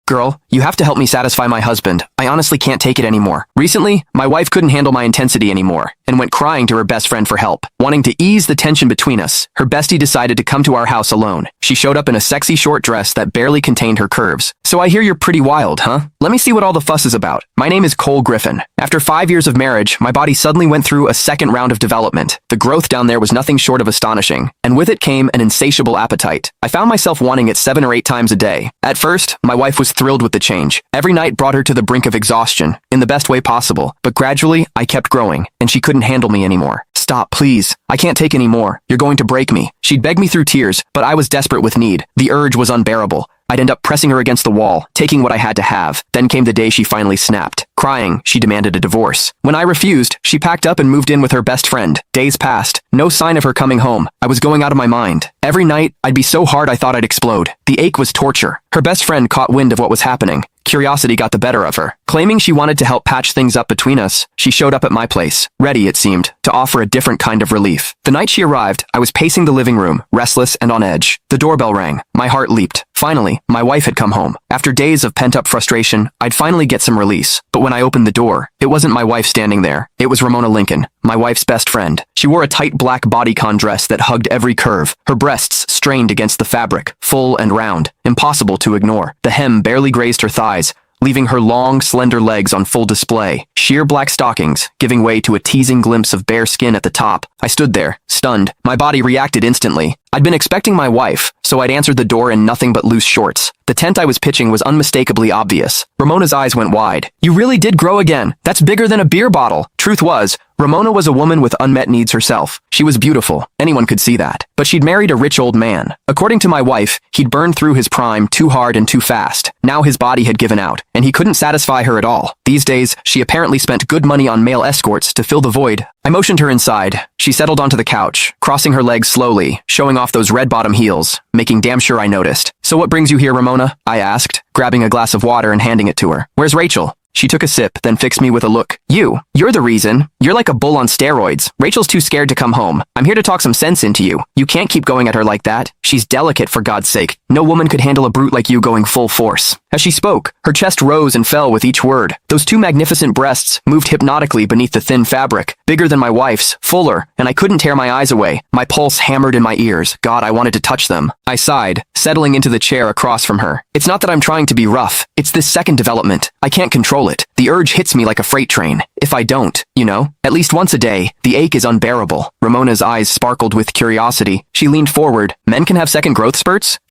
Girl, you have to help me satisfy my husband. I honestly can't take it anymore. Recently, my wife couldn't handle my intensity anymore and went crying to her best friend for help. Wanting to ease the tension between us, her bestie decided to come to our house alone. She showed up in a sexy short dress that barely contained her curves. So I hear you're pretty wild, huh? Let me see what all the fuss is about. My name is Cole Griffin. After 5 years of marriage, my body suddenly went through a second round of development. The growth down there was nothing short of astonishing, and with it came an insatiable appetite. I found myself wanting it 7 or 8 times a day. At first, my wife was thrilled with the change. Every night brought her to the brink of exhaustion, in the best way possible. But gradually, I kept growing, and she couldn't handle me anymore. Stop, please. I can't take any more. You're going to break me. She'd beg me through tears, but I was desperate with need. The urge was unbearable. I'd end up pressing her against the wall, taking what I had to have. Then came the day she finally snapped. Crying, she demanded a divorce. When I refused, she packed up and moved in with her best friend. Days passed. No sign of her coming home. I was going out of my mind. Every night, I'd be so hard I thought I'd explode. The ache was torture. Her best friend caught wind of what was happening. Curiosity got the better of her. Claiming she wanted to help patch things up between us, she showed up at my place, ready, it seemed, to offer a different kind of relief. The night she arrived, I was pacing the living room, restless and on edge. The doorbell rang. My heart leaped. Finally, my wife had come home. After days of pent-up frustration, I'd finally get some release. But when I opened the door, it wasn't my wife standing there. It was Ramona Lincoln, my wife's best friend. She wore a tight black bodycon dress that hugged every curve. Her breasts strained against the fabric, full and round, impossible to ignore. The hem barely grazed her thighs, leaving her long, slender legs on full display. Sheer black stockings, giving way to a teasing glimpse of bare skin at the top. I stood there, stunned. My body reacted instantly. I'd been expecting my wife, so I'd answered the door in nothing but loose shorts. The tent I was pitching was unmistakably obvious. Ramona's eyes went wide. You really did grow again. That's bigger than a beer bottle. Truth was, Ramona was a woman with unmet needs herself. She was beautiful. Anyone could see that. But she'd married a rich old man. According to my wife, he'd burned through his prime too hard and too fast. Now his body had given out, and he couldn't satisfy her at all. These days, she apparently spent good money on male escorts to fill the void. I motioned her inside. She settled onto the couch, crossing her legs slowly, showing off those red-bottom heels, making damn sure I noticed. So what brings you here, Ramona? I asked, grabbing a glass of water and handing it to her. Where's Rachel? She took a sip, then fixed me with a look. You're the reason. You're like a bull on steroids. Rachel's too scared to come home. I'm here to talk some sense into you. You can't keep going at her like that. She's delicate, for God's sake. No woman could handle a brute like you going full force. As she spoke, her chest rose and fell with each word. Those two magnificent breasts moved hypnotically beneath the thin fabric, bigger than my wife's, fuller, and I couldn't tear my eyes away. My pulse hammered in my ears. God, I wanted to touch them. I sighed, settling into the chair across from her. It's not that I'm trying to be rough. It's this second development. I can't control it. The urge hits me like a freight train. If I don't, at least once a day, the ache is unbearable. Ramona's eyes sparkled with curiosity. She leaned forward. Men can have second growth spurts?